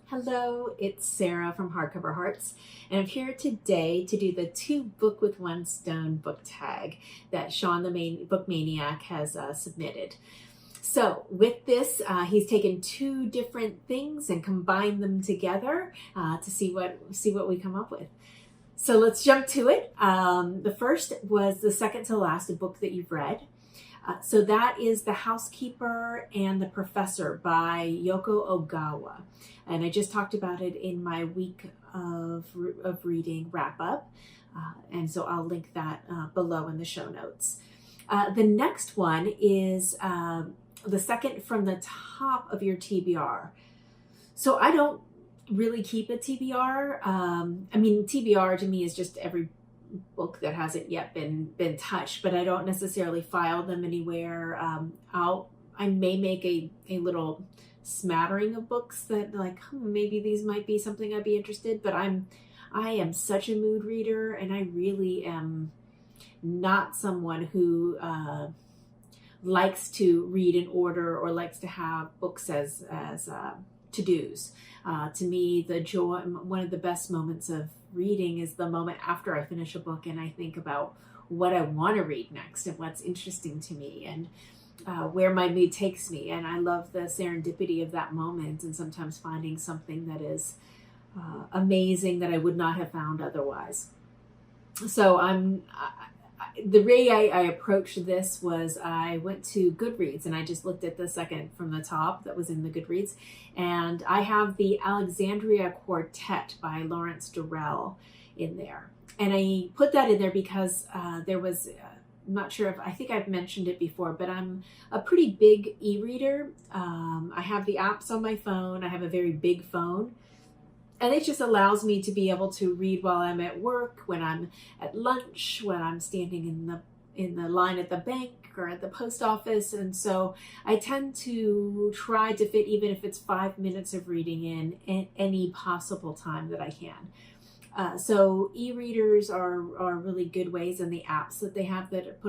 Hello, it's Sarah from Hardcover Hearts, and I'm here today to do the Two Book with One Stone book tag that Sean the Book Maniac has submitted. So with this, he's taken two different things and combined them together to see what we come up with. So let's jump to it. The first was the second to last book that you've read. So that is The Housekeeper and the Professor by Yoko Ogawa. And I just talked about it in my week of reading wrap up. And so I'll link that below in the show notes. The next one is the second from the top of your TBR. So I don't really keep a TBR. I mean, TBR to me is just every book that hasn't yet been touched, but I don't necessarily file them anywhere. I may make a little smattering of books that maybe these might be something I'd be interested, but I am such a mood reader, and I really am not someone who likes to read in order or likes to have books as to-dos. To me, one of the best moments of reading is the moment after I finish a book and I think about what I want to read next and what's interesting to me and where my mood takes me. And I love the serendipity of that moment and sometimes finding something that is amazing that I would not have found otherwise. So the way I approached this was I went to Goodreads and I just looked at the second from the top that was in the Goodreads. And I have the Alexandria Quartet by Durrell in there. And I put that in there because there was, I'm not sure I think I've mentioned it before, but I'm a pretty big e-reader. I have the apps on my phone. I have a very big phone. And it just allows me to be able to read while I'm at work, when I'm at lunch, when I'm standing in the line at the bank or at the post office. And so I tend to try to fit, even if it's 5 minutes of reading in any possible time that I can. So e-readers are really good ways, and the apps that they have that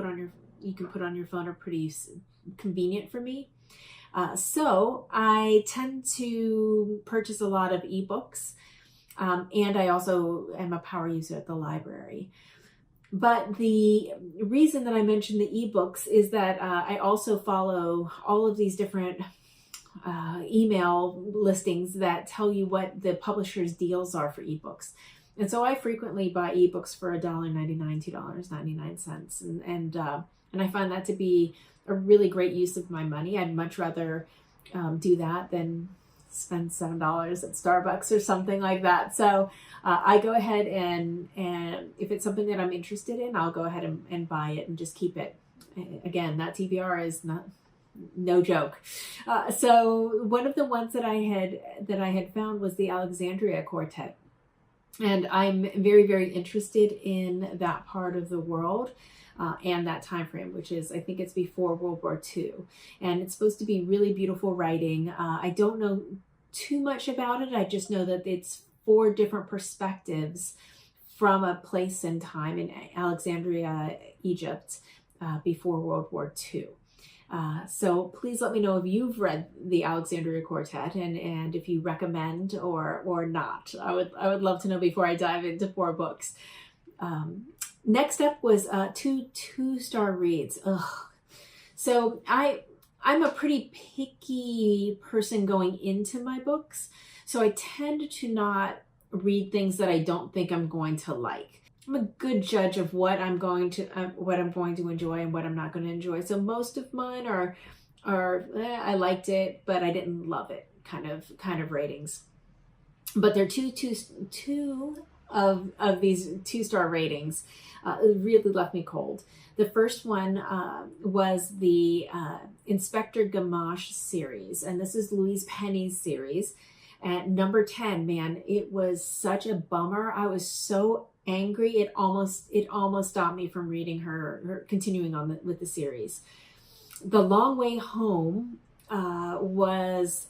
you can put on your phone are pretty convenient for me. So I tend to purchase a lot of ebooks, and I also am a power user at the library. But the reason that I mention the ebooks is that I also follow all of these different email listings that tell you what the publisher's deals are for ebooks. And so I frequently buy ebooks for $1.99, $2.99, and I find that to be a really great use of my money. I'd much rather do that than spend $7 at Starbucks or something like that. So I go ahead and if it's something that I'm interested in, I'll go ahead and buy it and just keep it. Again, that TBR is no joke. So one of the ones that I had found was the Alexandria Quartet. And I'm very, very interested in that part of the world. And that time frame, which is, I think it's before World War II. And it's supposed to be really beautiful writing. I don't know too much about it. I just know that it's 4 different perspectives from a place and time in Alexandria, Egypt, before World War II. So please let me know if you've read the Alexandria Quartet and if you recommend or not. I would love to know before I dive into 4 books. Next up was 2 2-star reads. Ugh. So I'm a pretty picky person going into my books. So I tend to not read things that I don't think I'm going to like. I'm a good judge of what I'm going to enjoy and what I'm not going to enjoy. So most of mine are I liked it, but I didn't love it kind of ratings. But there are two of these 2-star ratings really left me cold. The first one was the Inspector Gamache series, and this is Louise Penny's series. At number 10, man, it was such a bummer. I was so angry. It almost stopped me from reading her continuing on with the series. The Long Way Home was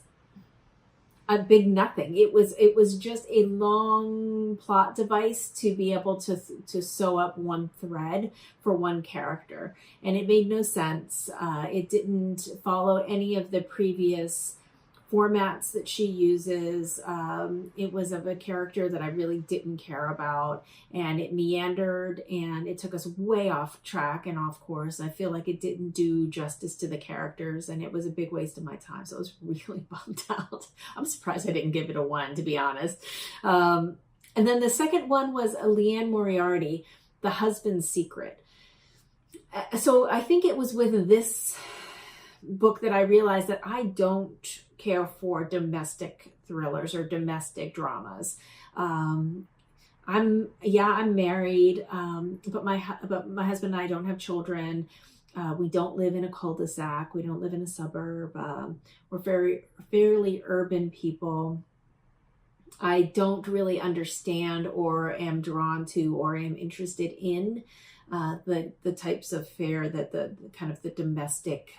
a big nothing. It was just a long plot device to be able to sew up one thread for one character, and it made no sense. It didn't follow any of the previous formats that she uses. It was of a character that I really didn't care about, and it meandered and it took us way off track and off course. I feel like it didn't do justice to the characters, and it was a big waste of my time. So I was really bummed out. I'm surprised I didn't give it a 1, to be honest. And then the second one was Liane Moriarty, The Husband's Secret. So I think it was with this book that I realized that I don't care for domestic thrillers or domestic dramas. I'm married, but my husband and I don't have children. We don't live in a cul-de-sac. We don't live in a suburb. We're fairly urban people. I don't really understand or am drawn to or am interested in the types of fare that the kind of the domestic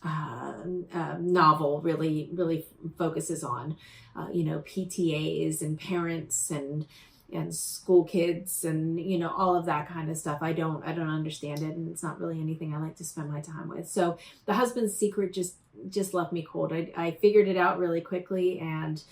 novel really focuses on. PTAs and parents and school kids and all of that kind of stuff. I don't understand it, and it's not really anything I like to spend my time with. So The Husband's Secret just left me cold. I figured it out really quickly and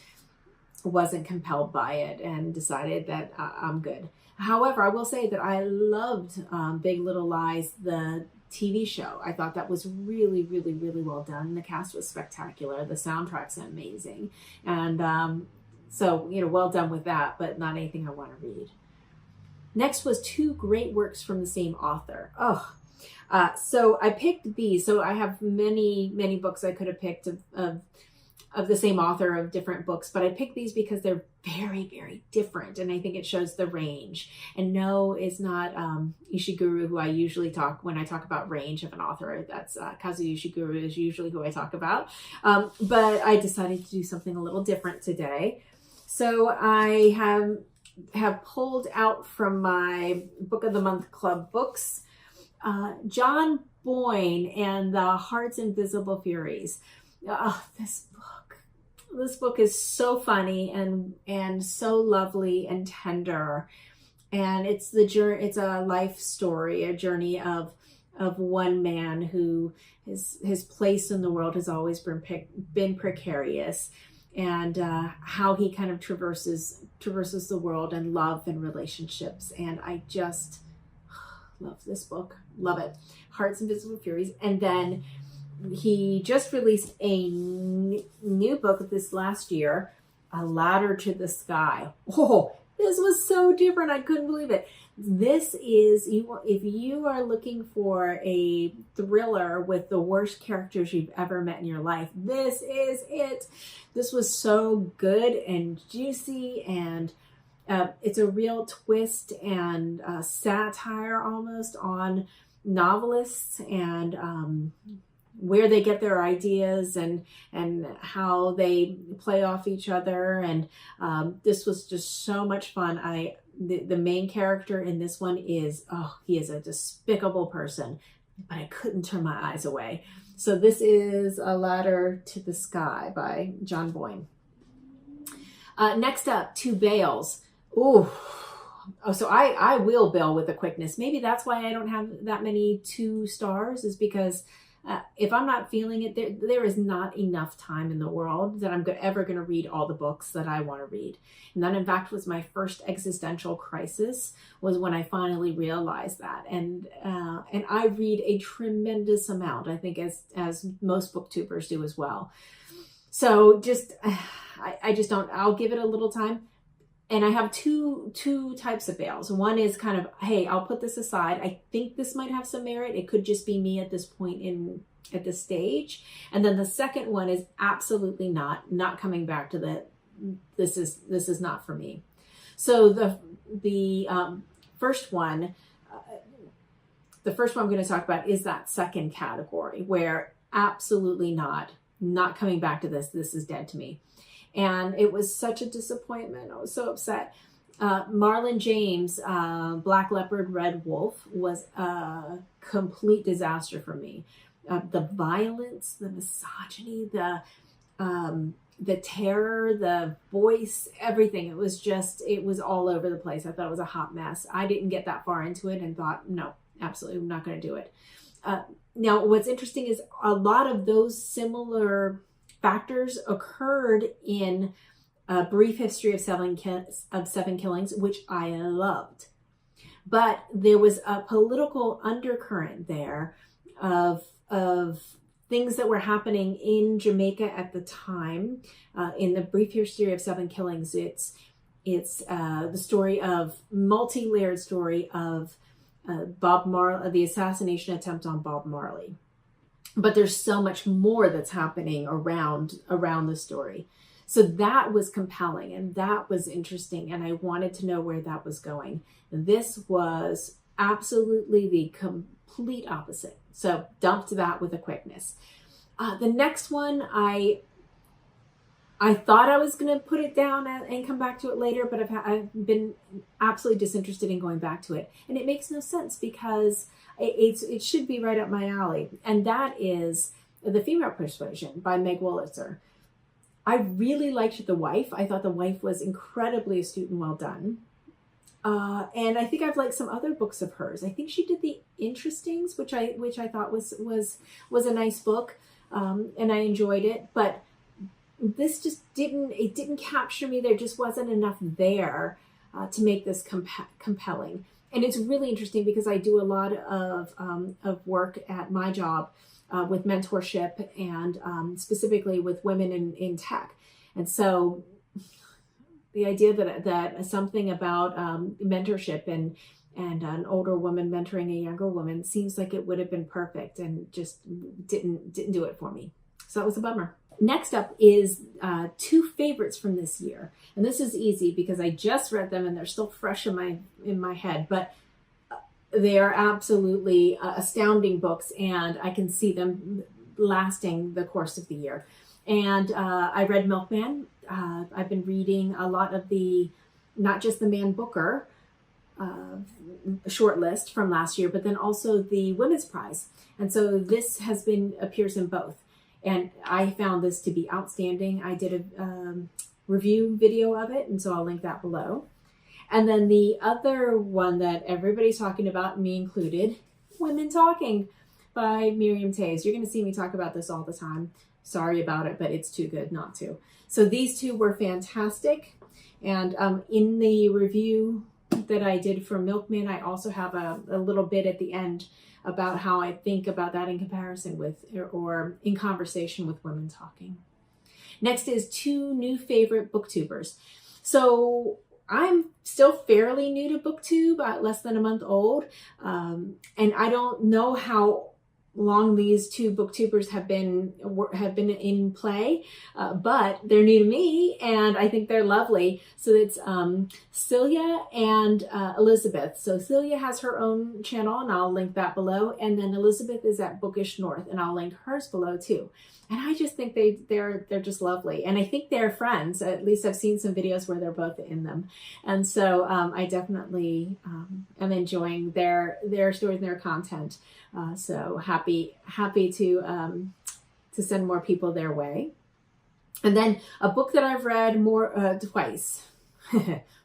wasn't compelled by it, and decided that I'm good. However, I will say that I loved Big Little Lies, the TV show. I thought that was really, really, really well done. The cast was spectacular. The soundtrack's amazing. And so, well done with that, but not anything I want to read. Next was 2 great works from the same author. So I picked these. So I have many, many books I could have picked of the same author of different books, but I picked these because they're very, very different, and I think it shows the range. And no, it's not Ishiguro, who I usually when I talk about range of an author. That's Kazuo Ishiguro is usually who I talk about, but I decided to do something a little different today. So I have pulled out from my Book of the Month Club books, John Boyne and the Heart's Invisible Furies. This book is so funny and so lovely and tender, and it's a life story, a journey of one man who his place in the world has always been precarious, and how he kind of traverses the world and love and relationships. And I just love this book, love it. Heart's Invisible Furies. And then he just released a new book this last year, A Ladder to the Sky. Oh, this was so different. I couldn't believe it. This is, if you are looking for a thriller with the worst characters you've ever met in your life, this is it. This was so good and juicy, and it's a real twist and satire almost on novelists and where they get their ideas and how they play off each other. And this was just so much fun. The main character in this one is, he is a despicable person, but I couldn't turn my eyes away. So this is A Ladder to the Sky by John Boyne. Next up, Two Bales. So I will bail with a quickness. Maybe that's why I don't have that many 2 stars, is because if I'm not feeling it, there is not enough time in the world that I'm ever going to read all the books that I want to read. And that, in fact, was my first existential crisis, was when I finally realized that. And I read a tremendous amount, I think, as most booktubers do as well. So I just don't. I'll give it a little time. And I have two types of bails. One is kind of, hey, I'll put this aside. I think this might have some merit. It could just be me at this point at this stage. And then the second one is absolutely not coming back to this is not for me. So the first one I'm going to talk about is that second category, where absolutely not coming back to this. This is dead to me. And it was such a disappointment. I was so upset. Marlon James, Black Leopard, Red Wolf was a complete disaster for me. The violence, the misogyny, the terror, the voice, everything. It was all over the place. I thought it was a hot mess. I didn't get that far into it and thought, no, absolutely, I'm not going to do it. Now, what's interesting is a lot of those similar factors occurred in A Brief History of Seven Killings, which I loved. But there was a political undercurrent there of things that were happening in Jamaica at the time. In The Brief History of Seven Killings, it's the story of multi-layered story of Bob Marley, the assassination attempt on Bob Marley. But there's so much more that's happening around the story. So that was compelling and that was interesting, and I wanted to know where that was going. This was absolutely the complete opposite. So dumped that with a quickness. The next one, I thought I was going to put it down and come back to it later, but I've been absolutely disinterested in going back to it. And it makes no sense because it should be right up my alley. And that is The Female Persuasion by Meg Wolitzer. I really liked The Wife. I thought The Wife was incredibly astute and well done. And I think I've liked some other books of hers. I think she did The Interestings, which I thought was a nice book, and I enjoyed it. But this just didn't capture me. There just wasn't enough there to make this compelling. And it's really interesting because I do a lot of work at my job with mentorship and specifically with women in tech. And so the idea that something about mentorship and an older woman mentoring a younger woman seems like it would have been perfect, and just didn't do it for me. So that was a bummer. Next up is two favorites from this year. And this is easy because I just read them and they're still fresh in my head, but they are absolutely astounding books, and I can see them lasting the course of the year. And I read Milkman. I've been reading a lot of not just the Man Booker short list from last year, but then also the Women's Prize. And so this appears in both. And I found this to be outstanding. I did a review video of it, and so I'll link that below. And then the other one that everybody's talking about, me included, Women Talking by Miriam Toews. You're going to see me talk about this all the time. Sorry about it, but it's too good not to. So these two were fantastic. And in the review that I did for Milkman, I also have a little bit at the end about how I think about that in comparison with, or in conversation with Women Talking. Next is two new favorite BookTubers. So I'm still fairly new to BookTube, less than a month old. And I don't know how long these two BookTubers have been in play, but they're new to me and I think they're lovely. So it's Cecilia and Elizabeth. So Cecilia has her own channel and I'll link that below, and then Elizabeth is at Bookish North and I'll link hers below too. And I just think they're just lovely, and I think they're friends. At least I've seen some videos where they're both in them, and so I definitely am enjoying their stories and their content. So happy to send more people their way. And then a book that I've read twice,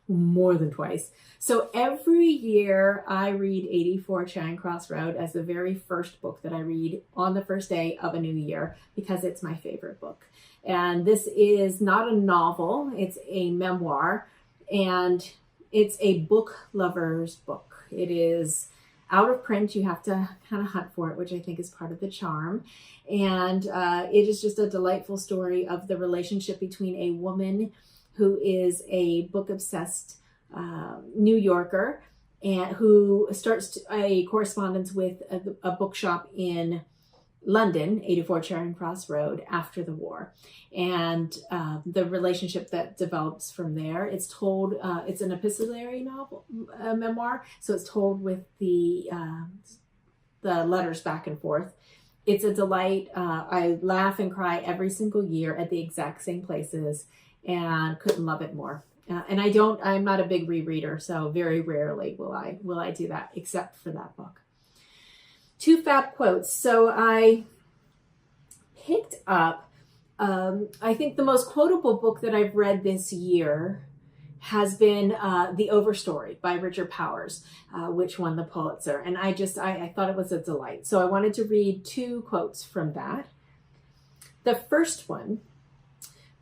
more than twice. So every year I read 84 Charing Cross Road as the very first book that I read on the first day of a new year, because it's my favorite book. And this is not a novel, it's a memoir, and it's a book lover's book. It is out of print. You have to kind of hunt for it, which I think is part of the charm. And it is just a delightful story of the relationship between a woman who is a book-obsessed New Yorker and who starts a correspondence with a bookshop in London, 84 Charing Cross Road, after the war, and the relationship that develops from there. It's told, it's an epistolary memoir, so it's told with the letters back and forth. It's a delight. I laugh and cry every single year at the exact same places, and couldn't love it more. And I'm not a big rereader, so very rarely will I do that, except for that book. Two fab quotes. So I picked up, I think the most quotable book that I've read this year has been The Overstory by Richard Powers, which won the Pulitzer. And I thought it was a delight. So I wanted to read two quotes from that. The first one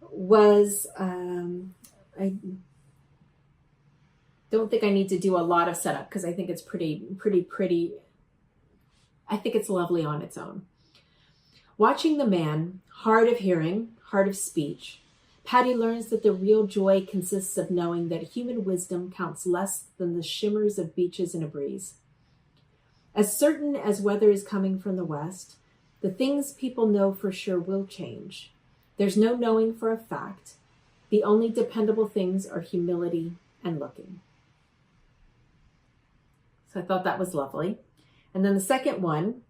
was, I don't think I need to do a lot of setup because I think it's pretty. I think it's lovely on its own. Watching the man, hard of hearing, hard of speech, Patty learns that the real joy consists of knowing that human wisdom counts less than the shimmers of beaches in a breeze. As certain as weather is coming from the west, the things people know for sure will change. There's no knowing for a fact. The only dependable things are humility and looking. So I thought that was lovely. And then the second one,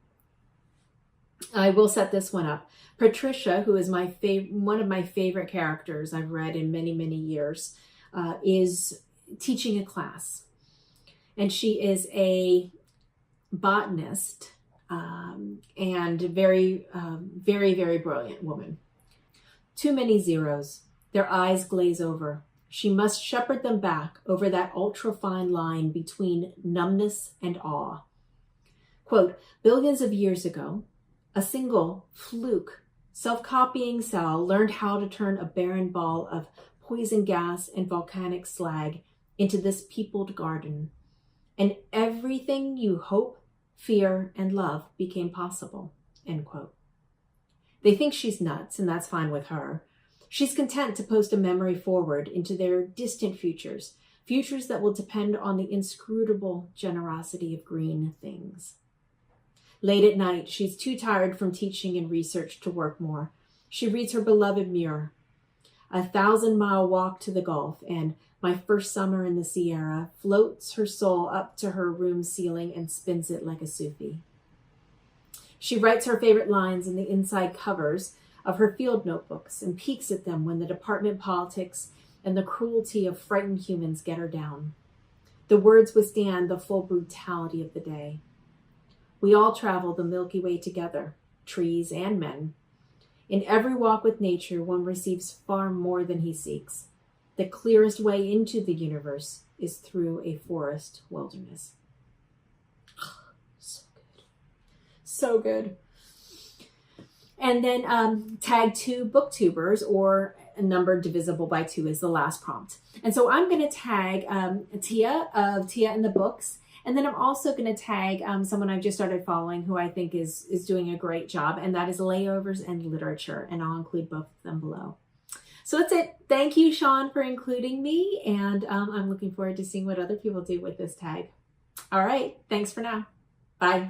I will set this one up. Patricia, who is one of my favorite characters I've read in many, many years, is teaching a class. And she is a botanist and very, very brilliant woman. Too many zeros. Their eyes glaze over. She must shepherd them back over that ultra-fine line between numbness and awe. Quote, billions of years ago, a single fluke self-copying cell learned how to turn a barren ball of poison gas and volcanic slag into this peopled garden. And everything you hope, fear, and love became possible, end quote. They think she's nuts, and that's fine with her. She's content to post a memory forward into their distant futures, futures that will depend on the inscrutable generosity of green things. Late at night, she's too tired from teaching and research to work more. She reads her beloved Muir, 1,000-mile walk to the Gulf, and My First Summer in the Sierra floats her soul up to her room ceiling and spins it like a Sufi. She writes her favorite lines in the inside covers of her field notebooks and peeks at them when the department politics and the cruelty of frightened humans get her down. The words withstand the full brutality of the day. We all travel the Milky Way together, trees and men. In every walk with nature, one receives far more than he seeks. The clearest way into the universe is through a forest wilderness. So good. So good. And then tag 2 booktubers, or a number divisible by 2 is the last prompt. And so I'm going to tag Tia of Tia in the Books. And then I'm also going to tag someone I've just started following who I think is doing a great job, and that is Layovers and Literature, and I'll include both of them below. So that's it. Thank you, Sean, for including me, and I'm looking forward to seeing what other people do with this tag. All right, thanks for now. Bye.